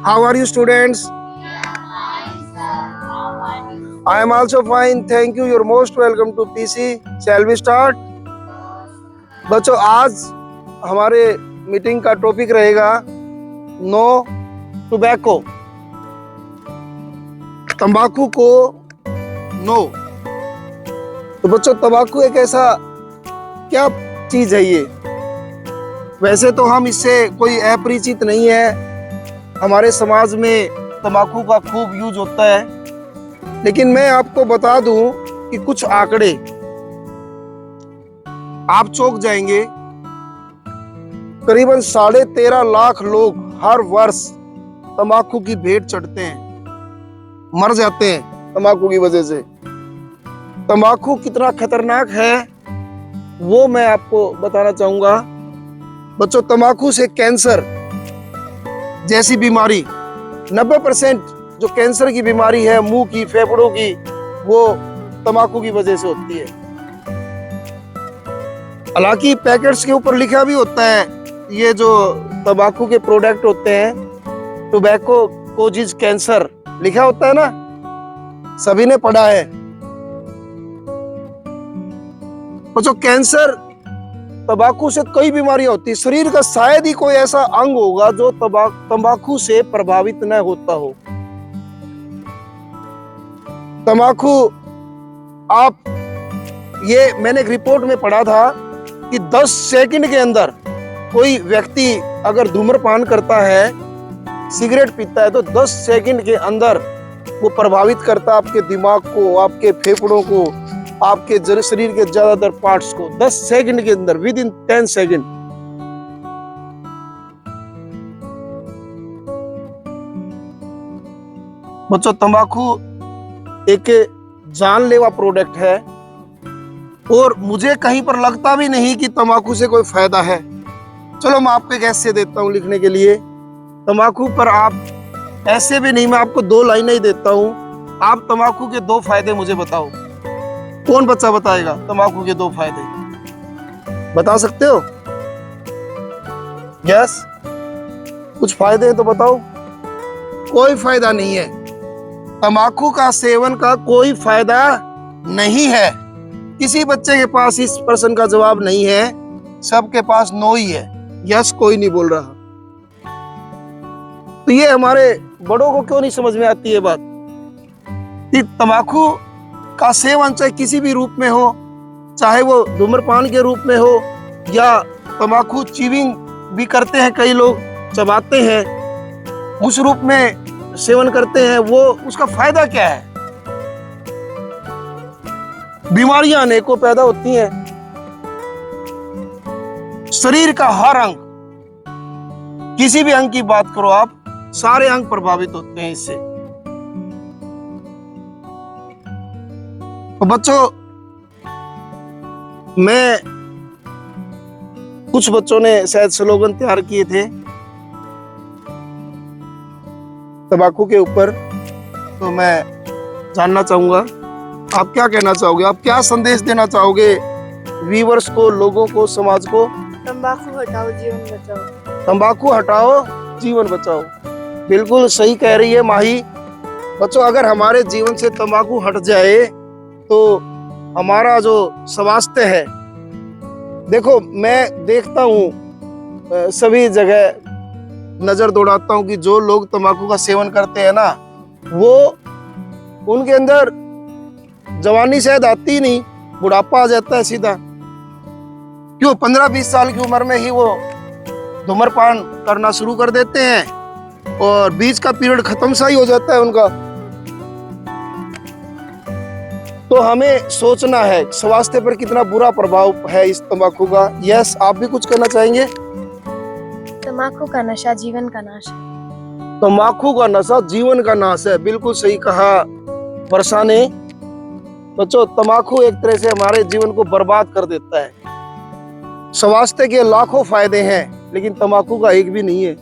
How are you, students? I am also fine. Thank you. You're most welcome to PC. Shall we start? बच्चों, आज हमारे meeting का topic रहेगा no tobacco. तंबाकू को no. तो बच्चों, तंबाकू एक ऐसा क्या चीज है ये? वैसे तो हम इससे कोई अपरिचित नहीं है। हमारे समाज में तंबाकू का खूब यूज होता है, लेकिन मैं आपको बता दूं कि कुछ आंकड़े आप चौंक जाएंगे। करीबन 13.5 लाख लोग हर वर्ष तंबाकू की भेंट चढ़ते हैं, मर जाते हैं तंबाकू की वजह से। तंबाकू कितना खतरनाक है वो मैं आपको बताना चाहूंगा। बच्चों, तंबाकू से कैंसर जैसी बीमारी 90% जो कैंसर की बीमारी है मुंह की, फेफड़ों की, वो तंबाकू की वजह से होती है। हालांकि पैकेट्स के ऊपर लिखा भी होता है, ये जो तंबाकू के प्रोडक्ट होते हैं टोबैको कोजेज कैंसर लिखा होता है ना, सभी ने पढ़ा है। बच्चों, कैंसर तंबाकू से कई बीमारियां होती है। शरीर का शायद ही कोई ऐसा अंग होगा जो तंबाकू से प्रभावित न होता हो। तंबाकू ये मैंने एक रिपोर्ट में पढ़ा था कि 10 सेकंड के अंदर कोई व्यक्ति अगर धूम्रपान करता है, सिगरेट पीता है, तो 10 सेकंड के अंदर वो प्रभावित करता है आपके दिमाग को, आपके फेफड़ों को, आपके शरीर के ज्यादातर पार्ट्स को। 10 सेकंड के अंदर, विद इन 10 सेकंड। बच्चों, तंबाकू एक जानलेवा प्रोडक्ट है और मुझे कहीं पर लगता भी नहीं कि तंबाकू से कोई फायदा है। चलो मैं आपको एक ऐसे देता हूं लिखने के लिए। तंबाकू पर आप ऐसे भी नहीं, मैं आपको 2 लाइनें ही देता हूं। आप तंबाकू के 2 फायदे मुझे बताओ। कौन बच्चा बताएगा तंबाकू के 2 फायदे? बता सकते हो? यस, कुछ फायदे हैं तो बताओ। कोई फायदा नहीं है। तंबाकू का सेवन का कोई फायदा नहीं है। किसी बच्चे के पास इस प्रश्न का जवाब नहीं है, सबके पास नो ही है। यस कोई नहीं बोल रहा। तो ये हमारे बड़ों को क्यों नहीं समझ में आती है बात कि तंबाकू का सेवन चाहे किसी भी रूप में हो, चाहे वो धूम्रपान के रूप में हो या तंबाकू चीविंग भी करते हैं, कई लोग चबाते हैं, उस रूप में सेवन करते हैं, वो उसका फायदा क्या है? बीमारियां अनेकों पैदा होती हैं। शरीर का हर अंग, किसी भी अंग की बात करो आप, सारे अंग प्रभावित होते हैं इससे। तो बच्चों, कुछ बच्चों ने शायद स्लोगन तैयार किए थे तंबाकू के ऊपर, तो मैं जानना चाहूंगा आप क्या कहना चाहोगे? आप क्या संदेश देना चाहोगे व्यूअर्स को, लोगों को, समाज को? तंबाकू हटाओ, जीवन बचाओ। तंबाकू हटाओ, जीवन बचाओ। बिल्कुल सही कह रही है माही। बच्चों, अगर हमारे जीवन से तंबाकू हट जाए तो हमारा जो स्वास्थ्य है, देखो मैं देखता हूँ सभी जगह नजर दौड़ाता हूँ कि जो लोग तंबाकू का सेवन करते हैं ना, वो उनके अंदर जवानी शायद आती ही नहीं, बुढ़ापा आ जाता है सीधा। क्यों? 15-20 साल की उम्र में ही वो धूम्रपान करना शुरू कर देते हैं और बीच का पीरियड खत्म सा ही हो जाता है उनका। तो हमें सोचना है स्वास्थ्य पर कितना बुरा प्रभाव है इस तंबाकू का। यस, आप भी कुछ कहना चाहेंगे? तंबाकू का नशा जीवन का नाश है। तंबाकू का नशा जीवन का नाश है। बिल्कुल सही कहा वर्षा ने। बच्चों, तंबाकू एक तरह से हमारे जीवन को बर्बाद कर देता है। स्वास्थ्य के लाखों फायदे हैं, लेकिन तंबाकू का एक भी नहीं है।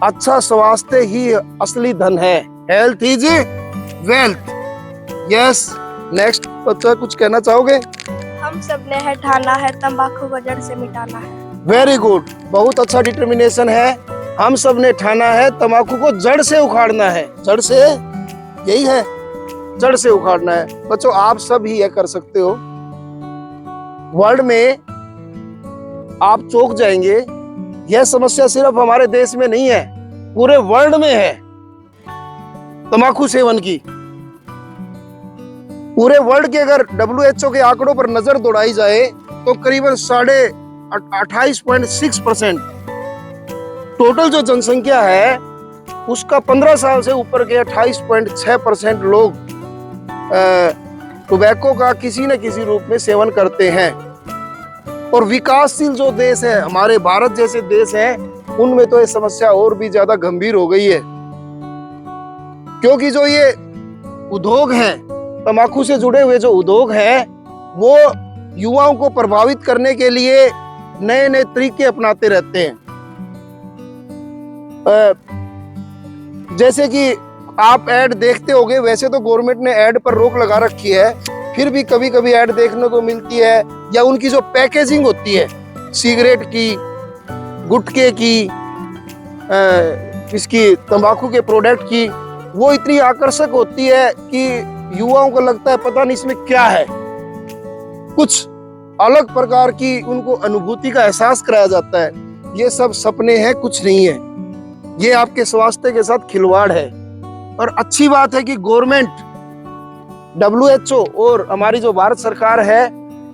अच्छा स्वास्थ्य ही असली धन है। Health is wealth. Yes, next बच्चा कुछ कहना चाहोगे? हम सब ने है ठाना है, तंबाकू को जड़ से मिटाना है। वेरी गुड, बहुत अच्छा डिटर्मिनेशन है। हम सब ने ठाना है तंबाकू को जड़ से उखाड़ना है। जड़ से, यही है, जड़ से उखाड़ना है। बच्चों आप सब ही यह कर सकते हो। वर्ल्ड में आप चौंक जाएंगे, यह समस्या सिर्फ हमारे देश में नहीं है, पूरे वर्ल्ड में है तंबाकू सेवन की। पूरे वर्ल्ड के अगर WHO के आंकड़ों पर नजर दौड़ाई जाए तो करीबन 28.6% टोटल जो जनसंख्या है उसका 15 साल से ऊपर के 28.6% लोग टोबैको का किसी न किसी रूप में सेवन करते हैं। और विकासशील जो देश है, हमारे भारत जैसे देश हैं, उनमें तो ये समस्या और भी ज्यादा गंभीर हो गई है, क्योंकि जो ये उद्योग हैं, तंबाकू से जुड़े हुए जो उद्योग हैं, वो युवाओं को प्रभावित करने के लिए नए नए तरीके अपनाते रहते हैं। जैसे कि आप ऐड देखते होंगे, वैसे तो गवर्नमेंट ने ऐड पर रोक लगा रखी है, फिर भी कभी कभी ऐड देखने को मिलती है, या उनकी जो पैकेजिंग होती है सिगरेट की, गुटखे की, इसकी तंबाकू के प्रोडक्ट की, वो इतनी आकर्षक होती है कि युवाओं को लगता है पता नहीं इसमें क्या है, कुछ अलग प्रकार की उनको अनुभूति का एहसास कराया जाता है। ये सब सपने हैं, कुछ नहीं है, ये आपके स्वास्थ्य के साथ खिलवाड़ है। और अच्छी बात है कि गवर्नमेंट, WHO और हमारी जो भारत सरकार है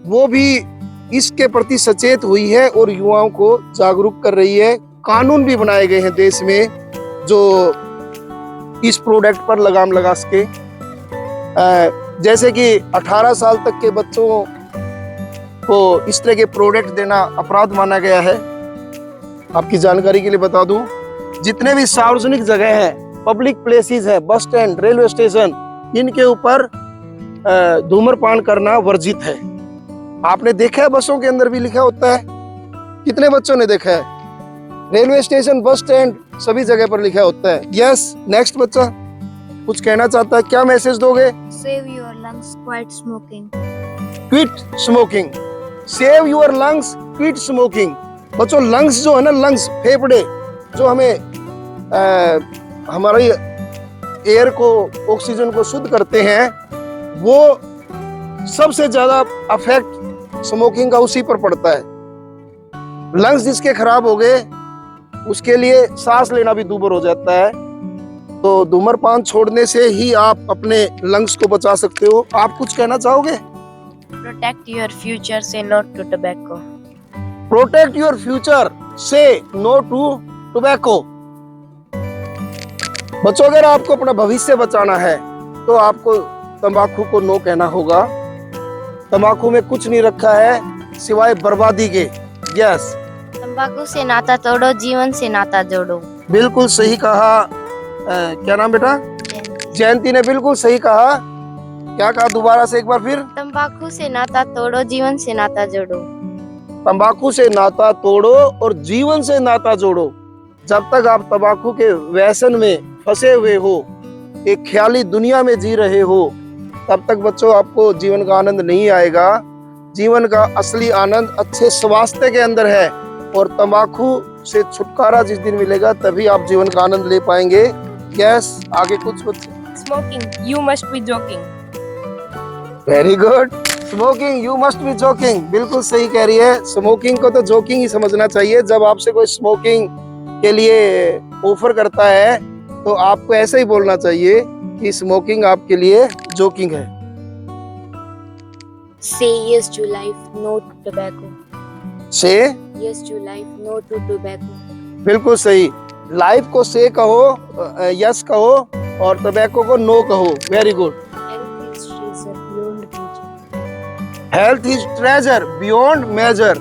वो भी इसके प्रति सचेत हुई है और युवाओं को जागरूक कर रही है। कानून भी बनाए गए हैं देश में जो इस प्रोडक्ट पर लगाम लगा सके। जैसे कि 18 साल तक के बच्चों को इस तरह के प्रोडक्ट देना अपराध माना गया है। आपकी जानकारी के लिए बता दूं, जितने भी सार्वजनिक जगह हैं, पब्लिक प्लेसेस है, बस स्टैंड, रेलवे स्टेशन, इनके ऊपर धूम्रपान करना वर्जित है। आपने देखा है बसों के अंदर भी लिखा होता है, कितने बच्चों ने देखा है? रेलवे स्टेशन, बस स्टैंड, सभी जगह पर लिखा होता है। यस, नेक्स्ट बच्चा कुछ कहना चाहता है, क्या मैसेज दोगे? Save your lungs, quit smoking. Quit smoking. Save your lungs, quit smoking. बच्चों लंग्स जो है ना, लंग्स, फेफड़े, जो हमें हमारी एयर को, ऑक्सीजन को शुद्ध करते हैं, वो सबसे ज्यादा अफेक्ट स्मोकिंग का उसी पर पड़ता है। लंग्स जिसके खराब हो गए उसके लिए सांस लेना भी दूभर हो जाता है। तो धूम्रपान छोड़ने से ही आप अपने लंग्स को बचा सकते हो। आप कुछ कहना चाहोगे? Protect your future, say no to tobacco. Protect your future, से नो टू टोबैको। बच्चों अगर आपको अपना भविष्य बचाना है तो आपको तंबाकू को नो कहना होगा। तंबाकू में कुछ नहीं रखा है सिवाय बर्बादी के। यस, तंबाकू से नाता तोड़ो, जीवन से नाता जोड़ो। बिल्कुल सही कहा। क्या नाम बेटा? जयंती ने बिल्कुल सही कहा। क्या कहा दोबारा से एक बार फिर? तंबाकू से नाता तोड़ो, जीवन से नाता जोड़ो। तंबाकू से नाता तोड़ो और जीवन से नाता जोड़ो। जब तक आप तंबाकू के व्यसन में फंसे हुए हो, एक ख्याली दुनिया में जी रहे हो, तब तक बच्चों आपको जीवन का आनंद नहीं आएगा। जीवन का असली आनंद अच्छे स्वास्थ्य के अंदर है, और तंबाकू से छुटकारा जिस दिन मिलेगा तभी आप जीवन का आनंद ले पाएंगे। यस, आगे कुछ बच्चे? Smoking, you must be joking. Very good. Smoking, you must be joking, बिल्कुल सही कह रही है। स्मोकिंग को तो जोकिंग ही समझना चाहिए। जब आपसे कोई स्मोकिंग के लिए ऑफर करता है तो आपको ऐसे ही बोलना चाहिए कि स्मोकिंग आपके लिए जोकिंग है। Say yes to life, no to tobacco. से Yes to life, no to tobacco. बिल्कुल सही। लाइफ को से कहो, यस कहो, और टोबैको को नो कहो। Very good. Health is treasure beyond measure. Health is treasure beyond measure,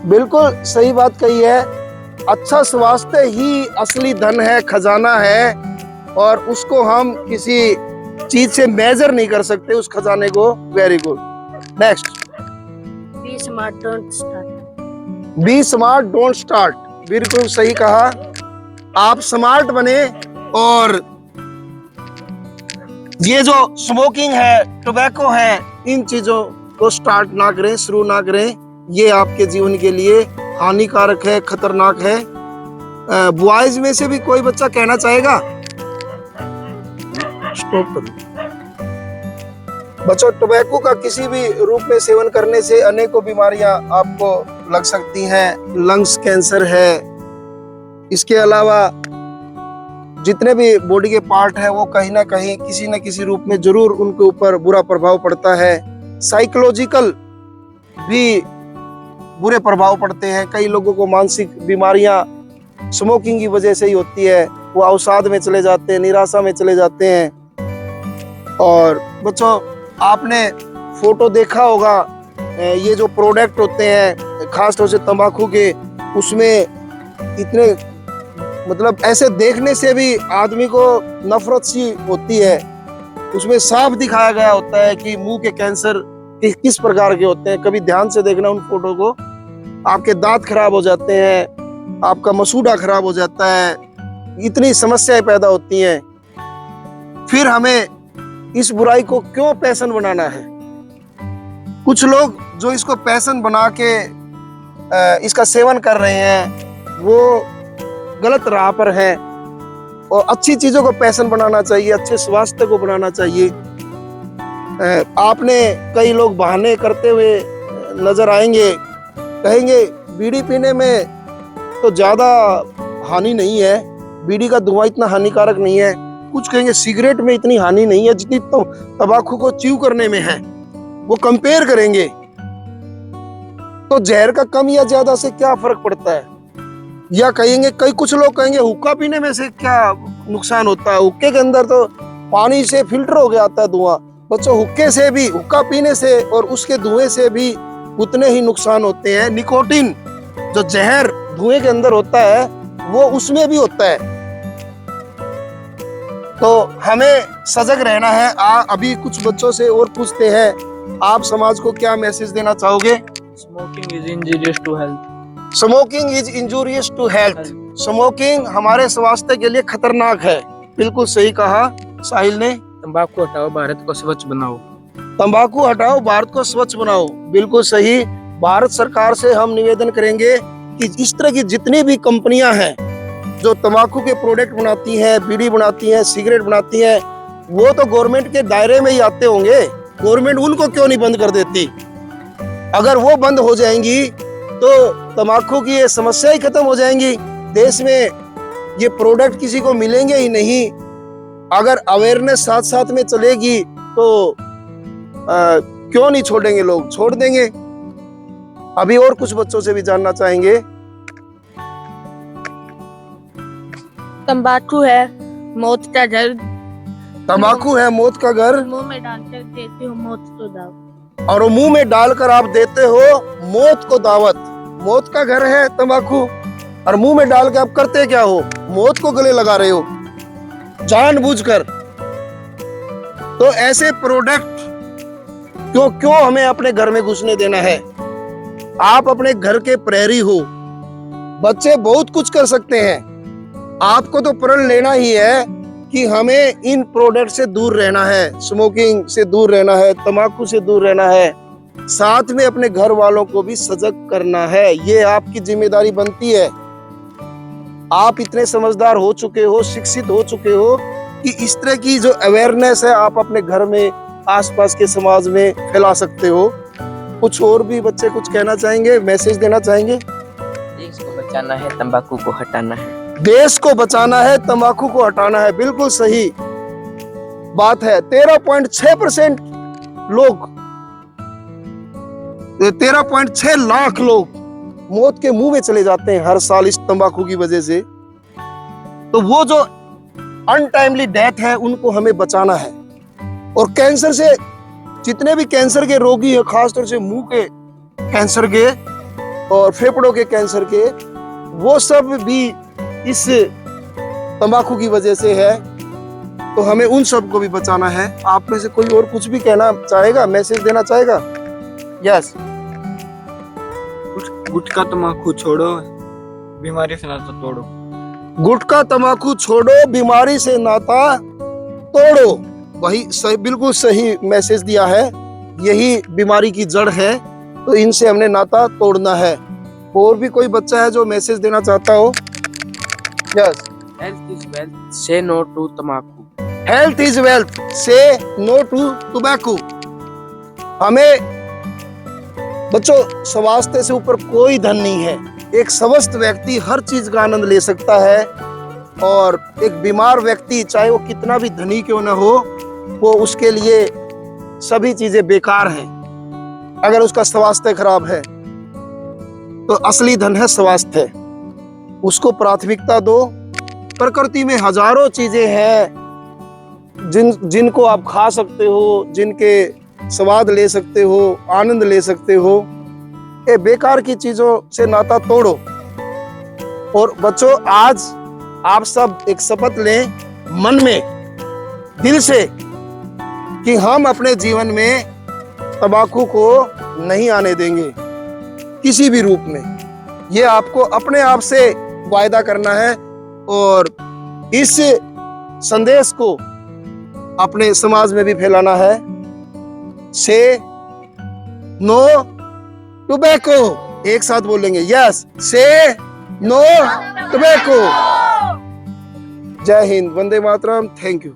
बिल्कुल सही बात कही है। अच्छा स्वास्थ्य ही असली धन है, खजाना है, और उसको हम किसी चीज से मेजर नहीं कर सकते उस खजाने को। Very good. Next, Be smart, don't start. Be smart don't start, बिल्कुल सही कहा। आप स्मार्ट बने और ये जो स्मोकिंग है, टोबैको है, इन चीजों को स्टार्ट ना करें, शुरू ना करें। ये आपके जीवन के लिए हानिकारक है, खतरनाक है। बॉयज में से भी कोई बच्चा कहना चाहेगा? स्टॉप करो। बच्चों, टोबैको का किसी भी रूप में सेवन करने से अनेकों बीमारियां आपको लग सकती हैं। लंग्स कैंसर है, इसके अलावा जितने भी बॉडी के पार्ट है वो कहीं ना कहीं किसी न किसी रूप में जरूर उनके ऊपर बुरा प्रभाव पड़ता है। साइकोलॉजिकल भी बुरे प्रभाव पड़ते हैं। कई लोगों को मानसिक बीमारियां स्मोकिंग की वजह से ही होती है। वो अवसाद में चले जाते हैं, निराशा में चले जाते हैं। और बच्चों, आपने फोटो देखा होगा, ये जो प्रोडक्ट होते हैं खास तौर से तंबाकू के, उसमें इतने मतलब ऐसे देखने से भी आदमी को नफरत सी होती है। उसमें साफ दिखाया गया होता है कि मुंह के कैंसर किस प्रकार के होते हैं। कभी ध्यान से देखना उन फोटो को, आपके दांत खराब हो जाते हैं, आपका मसूड़ा खराब हो जाता है, इतनी समस्याएं पैदा होती हैं। फिर हमें इस बुराई को क्यों पैशन बनाना है? कुछ लोग जो इसको पैशन बना के इसका सेवन कर रहे हैं वो गलत राह पर है। और अच्छी चीजों को पैशन बनाना चाहिए, अच्छे स्वास्थ्य को बनाना चाहिए। आपने कई लोग बहाने करते हुए नजर आएंगे, कहेंगे बीड़ी पीने में तो ज्यादा हानि नहीं है, बीड़ी का धुआं इतना हानिकारक नहीं है। कुछ कहेंगे सिगरेट में इतनी हानि नहीं है जितनी तो तंबाकू को च्यू करने में है। वो कंपेयर करेंगे। तो जहर का कम या ज्यादा से क्या फर्क पड़ता है? या कहेंगे, कुछ लोग कहेंगे हुक्का पीने में से क्या नुकसान होता है? हुक्के के अंदर तो पानी से फिल्टर हो गया आता है धुआं। बच्चों, हुक्के से भी, हुक्का पीने से और उसके धुएं से भी उतने ही नुकसान होते हैं। निकोटिन जो जहर धुएं के अंदर होता है वो उसमें भी होता है। तो हमें सजग रहना है। अभी कुछ बच्चों से और पूछते हैं, आप समाज को क्या मैसेज देना चाहोगे? Smoking is injurious to health. Smoking is injurious to health. Smoking हमारे स्वास्थ्य के लिए खतरनाक है। बिल्कुल सही कहा साहिल ने। तंबाकू हटाओ, भारत को स्वच्छ बनाओ। तंबाकू हटाओ, भारत को स्वच्छ बनाओ। बिल्कुल सही। भारत सरकार से हम निवेदन करेंगे कि इस तरह की जितनी भी कंपनियां हैं जो तंबाकू के प्रोडक्ट बनाती हैं, बीड़ी बनाती हैं, सिगरेट बनाती हैं, वो तो गवर्नमेंट के दायरे में ही आते होंगे। गवर्नमेंट उनको क्यों नहीं बंद कर देती? अगर वो बंद हो जाएंगी तो तंबाकू की ये समस्या ही खत्म हो जाएंगी। देश में ये प्रोडक्ट किसी को मिलेंगे ही नहीं। अगर अवेयरनेस साथ साथ में चलेगी तो क्यों नहीं छोड़ेंगे लोग? छोड़ देंगे। अभी और कुछ बच्चों से भी जानना चाहेंगे। तंबाकू है मौत का घर। तंबाकू है मौत का घर, मुंह में डालकर देते हो मौत को दावत। और मुंह में डालकर आप देते हो मौत को दावत। मौत का घर है तंबाकू, और मुंह में डाल के आप करते क्या हो? मौत को गले लगा रहे हो जानबूझकर। तो ऐसे प्रोडक्ट क्यों हमें अपने घर में घुसने देना है? आप अपने घर के प्रहरी हो। बच्चे बहुत कुछ कर सकते हैं। आपको तो प्रण लेना ही है कि हमें इन प्रोडक्ट से दूर रहना है, स्मोकिंग से दूर रहना है, तंबाकू से दूर रहना है। साथ में अपने घर वालों को भी सजग करना है। ये आपकी जिम्मेदारी बनती है। आप इतने समझदार हो चुके हो, शिक्षित हो चुके हो कि इस तरह की जो अवेयरनेस है आप अपने घर में, आसपास के समाज में फैला सकते हो। कुछ और भी बच्चे कुछ कहना चाहेंगे, मैसेज देना चाहेंगे? देश को बचाना है, तंबाकू को हटाना है। देश को बचाना है, तंबाकू को हटाना है। बिल्कुल सही बात है। 13.6% लोग, 13.6 लाख लोग मौत के मुंह में चले जाते हैं हर साल इस तंबाकू की वजह से। तो वो जो अनटाइमली डेथ है उनको हमें बचाना है। और कैंसर से, जितने भी कैंसर के रोगी हैं, खासतौर से मुंह के कैंसर के और फेफड़ों के कैंसर के, वो सब भी इस तंबाकू की वजह से है। तो हमें उन सब को भी बचाना है। आप में से कोई और कुछ भी कहना चाहेगा, मैसेज देना चाहेगा? यस। गुटखा तंबाकू छोड़ो, बीमारी से नाता तोड़ो। गुटखा तंबाकू छोड़ो, बीमारी से नाता तोड़ो। वही सही, बिल्कुल सही मैसेज दिया है। यही बीमारी की जड़ है। तो इनसे हमने नाता तोड़ना है। और भी कोई बच्चा है जो मैसेज देना चाहता हो? Yes. Health is wealth. Say no to तम्बाकू. हेल्थ इज वेल्थ, से नो टू टोबैको। हमें बच्चों, स्वास्थ्य से ऊपर कोई धन नहीं है। एक स्वस्थ व्यक्ति हर चीज का आनंद ले सकता है, और एक बीमार व्यक्ति चाहे वो कितना भी धनी क्यों न हो, वो उसके लिए सभी चीजें बेकार हैं अगर उसका स्वास्थ्य खराब है। तो असली धन है स्वास्थ्य, उसको प्राथमिकता दो। प्रकृति में हजारों चीजें हैं जिनको आप खा सकते हो, जिनके स्वाद ले सकते हो, आनंद ले सकते हो। ये बेकार की चीजों से नाता तोड़ो। और बच्चों, आज आप सब एक शपथ लें मन में, दिल से, कि हम अपने जीवन में तंबाकू को नहीं आने देंगे किसी भी रूप में। ये आपको अपने आप से वायदा करना है, और इस संदेश को अपने समाज में भी फैलाना है। से नो टोबैको, एक साथ बोलेंगे, यस, से नो टोबैको। जय हिंद, वंदे मातरम, थैंक यू।